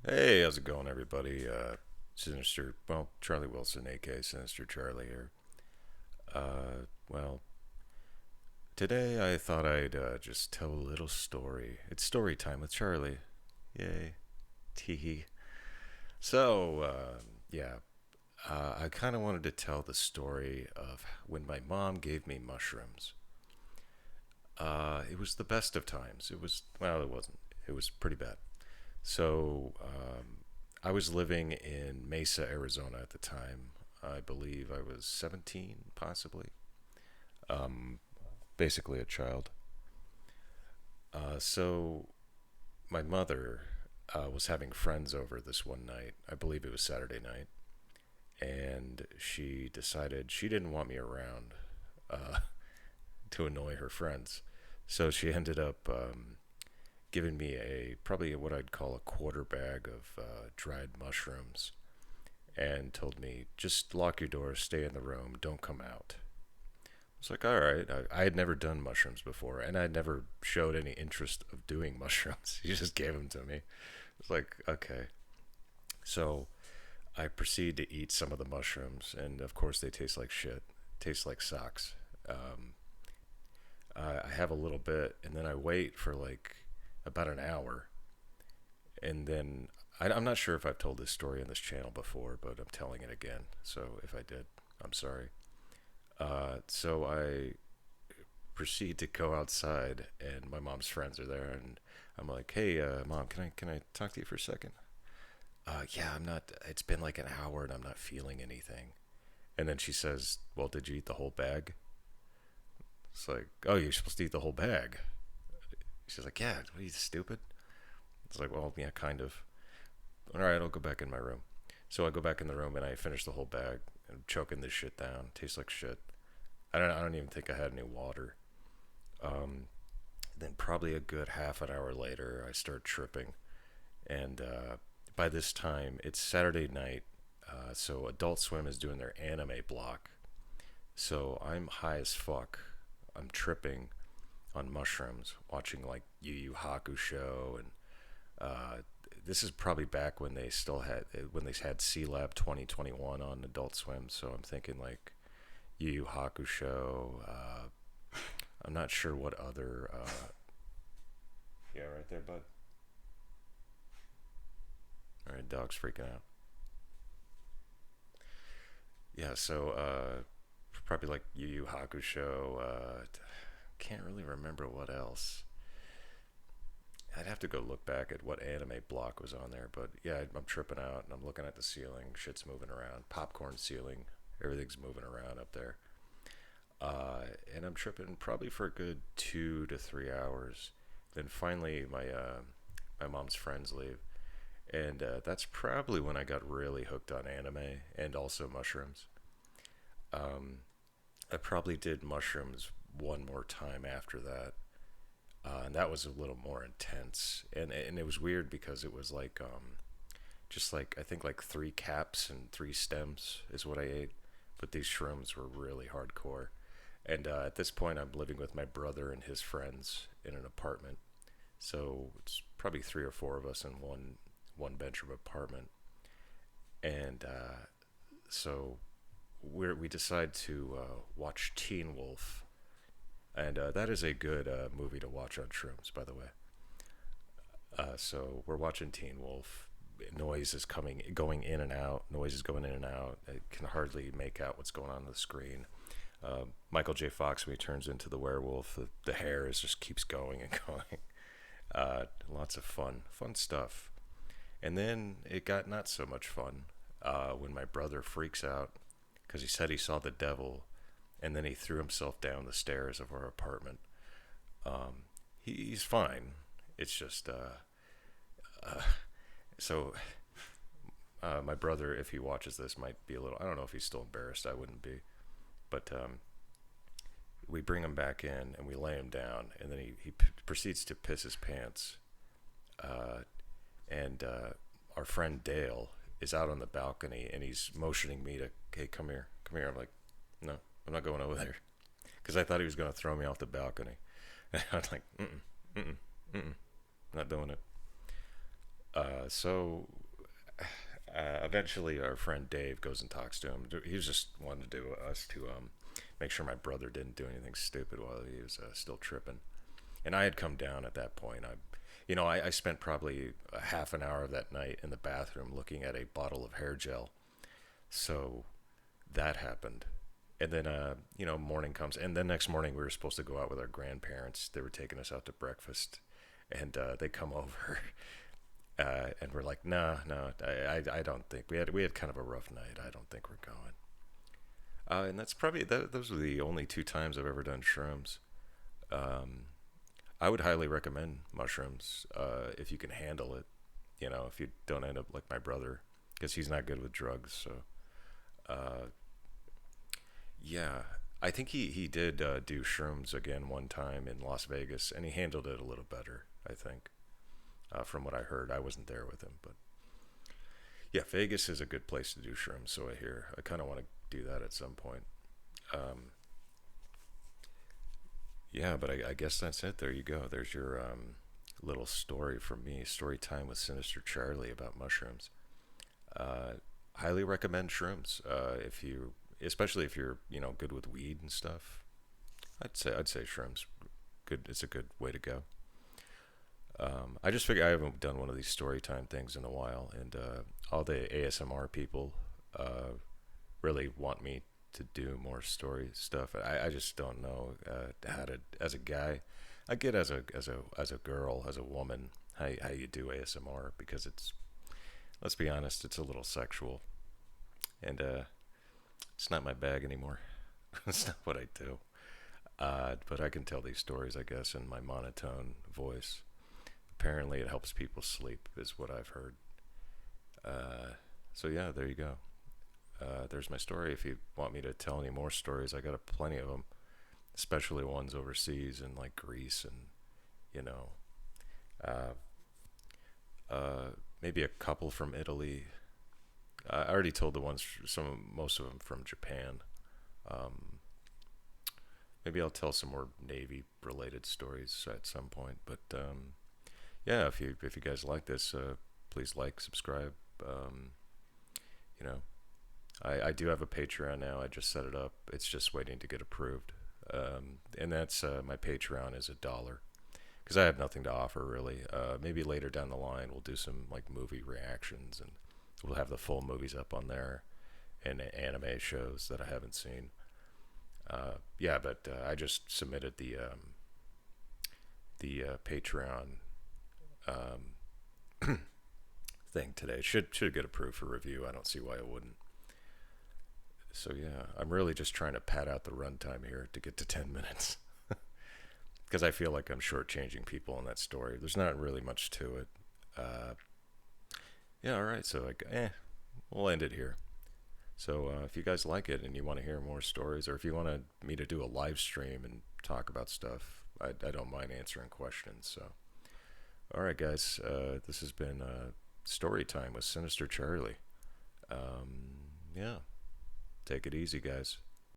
Hey, how's it going, everybody? Charlie Wilson, aka Sinister Charlie here. Well, today I thought I'd just tell a little story. It's story time with Charlie. Yay. Teehee. So, yeah, I kind of wanted to tell the story of when my mom gave me mushrooms. It was the best of times. It wasn't. It was pretty bad. So, I was living in Mesa, Arizona at the time. I believe I was 17, possibly. Um, Basically a child. So, my mother was having friends over this one night. I believe it was Saturday night. And she decided she didn't want me around uh, to annoy her friends. So she ended up giving me probably what I'd call a quarter bag of dried mushrooms and told me, just lock your doors, stay in the room, don't come out. I was like, all right. I had never done mushrooms before, and I'd never showed any interest of doing mushrooms. He just gave them to me. I was like, okay. So I proceed to eat some of the mushrooms, and of course they taste like shit. Taste like socks. Um, I have a little bit, and then I wait for like about an hour, and then I'm not sure if I've told this story on this channel before, but I'm telling it again. So if I did, I'm sorry. So I proceed to go outside, and my mom's friends are there, and I'm like, "Hey, mom, can I talk to you for a second?" Yeah, I'm not. It's been like an hour, and I'm not feeling anything. And then she says, "Well, did you eat the whole bag?" It's like, "Oh, you're supposed to eat the whole bag." She's like, "Yeah, what are you, stupid?" It's like, "Well, yeah, kind of." All right, I'll go back in my room. So I go back in the room and I finish the whole bag. I'm choking this shit down. Tastes like shit. I don't even think I had any water. Um, then probably a good half an hour later, I start tripping, and by this time it's Saturday night. So Adult Swim is doing their anime block. So I'm high as fuck. I'm tripping on mushrooms, watching like Yu Yu Hakusho, and uh, this is probably back when they had C Lab 2021 on Adult Swim. So I'm thinking like Yu Yu Hakusho. I'm not sure what other. Yeah, right there, bud. All right, dog's freaking out. Yeah, so probably like Yu Yu Hakusho. Can't really remember what else. I'd have to go look back at what anime block was on there, but yeah, I'm tripping out and I'm looking at the ceiling. Shit's moving around. Popcorn ceiling. Everything's moving around up there. And I'm tripping probably for a good 2 to 3 hours. Then finally, my mom's friends leave, and that's probably when I got really hooked on anime and also mushrooms. Um, I probably did mushrooms one more time after that, and that was a little more intense. And it was weird because it was like just like I think like 3 caps and 3 stems is what I ate, but these shrooms were really hardcore. And at this point, I'm living with my brother and his friends in an apartment, so it's probably 3 or 4 of us in one bedroom apartment. And so we decide to watch Teen Wolf, and that is a good movie to watch on shrooms, by the way. So we're watching Teen Wolf. Noise is going in and out. Noise is going in and out. I can hardly make out what's going on the screen. Michael J. Fox, when he turns into the werewolf, the hair is just keeps going and going. Lots of fun stuff. And then it got not so much fun when my brother freaks out because he said he saw the devil, and then he threw himself down the stairs of our apartment. He's fine. It's just uh, so. My brother, if he watches this, might be a little. I don't know if he's still embarrassed. I wouldn't be, but we bring him back in and we lay him down, and then he proceeds to piss his pants. Uh, and Our friend Dale is out on the balcony and he's motioning me to, hey, come here, come here. I'm like, no, I'm not going over there because I thought he was going to throw me off the balcony. And I'm like, mm-mm, mm-mm, mm-mm, not doing it. So eventually, our friend Dave goes and talks to him. He was just wanting to do us to make sure my brother didn't do anything stupid while he was still tripping. And I had come down at that point. I spent probably a half an hour of that night in the bathroom looking at a bottle of hair gel. So that happened. And then, morning comes. And then next morning, we were supposed to go out with our grandparents. They were taking us out to breakfast. And they come over. And we're like, nah, no, I don't think. We had kind of a rough night. I don't think we're going. And that's probably, those were the only two times I've ever done shrooms. Um, I would highly recommend mushrooms if you can handle it. If you don't end up like my brother, because he's not good with drugs. So, uh, yeah, I think he did do shrooms again one time in Las Vegas, and he handled it a little better. I think, from what I heard, I wasn't there with him, but yeah, Vegas is a good place to do shrooms. So I hear. I kind of want to do that at some point. Um, yeah, but I guess that's it. There you go. There's your little story from me. Story time with Sinister Charlie about mushrooms. Uh, Highly recommend shrooms if you, especially if you're good with weed and stuff. I'd say shrooms. Good. It's a good way to go. I just figure I haven't done one of these story time things in a while, and all the ASMR people really want me to do more story stuff. I just don't know how to. As a guy, I get as a girl, as a woman, how you do ASMR because it's, let's be honest, it's a little sexual, and it's not my bag anymore. It's not what I do. But I can tell these stories, I guess, in my monotone voice. Apparently, it helps people sleep, is what I've heard. So yeah, there you go. There's my story. If you want me to tell any more stories, I got plenty of them, especially ones overseas in like Greece and you know, uh, maybe a couple from Italy. I already told the ones, most of them from Japan. Um, Maybe I'll tell some more Navy related stories at some point. But yeah, if you guys like this, please like, subscribe. Um, you know, I do have a Patreon now. I just set it up. It's just waiting to get approved. And that's my Patreon is $1 because I have nothing to offer really. Maybe later down the line we'll do some like movie reactions and we'll have the full movies up on there and anime shows that I haven't seen. Yeah, but I just submitted the Patreon um, thing today. Should get approved for review. I don't see why it wouldn't. So yeah, I'm really just trying to pad out the runtime here to get to 10 minutes because I feel like I'm shortchanging people in that story. There's not really much to it. Uh, yeah, all right. So we'll end it here. So if you guys like it and you want to hear more stories, or if you want me to do a live stream and talk about stuff, I don't mind answering questions. So, all right, guys, this has been Story Time with Sinister Charlie. Yeah, take it easy, guys.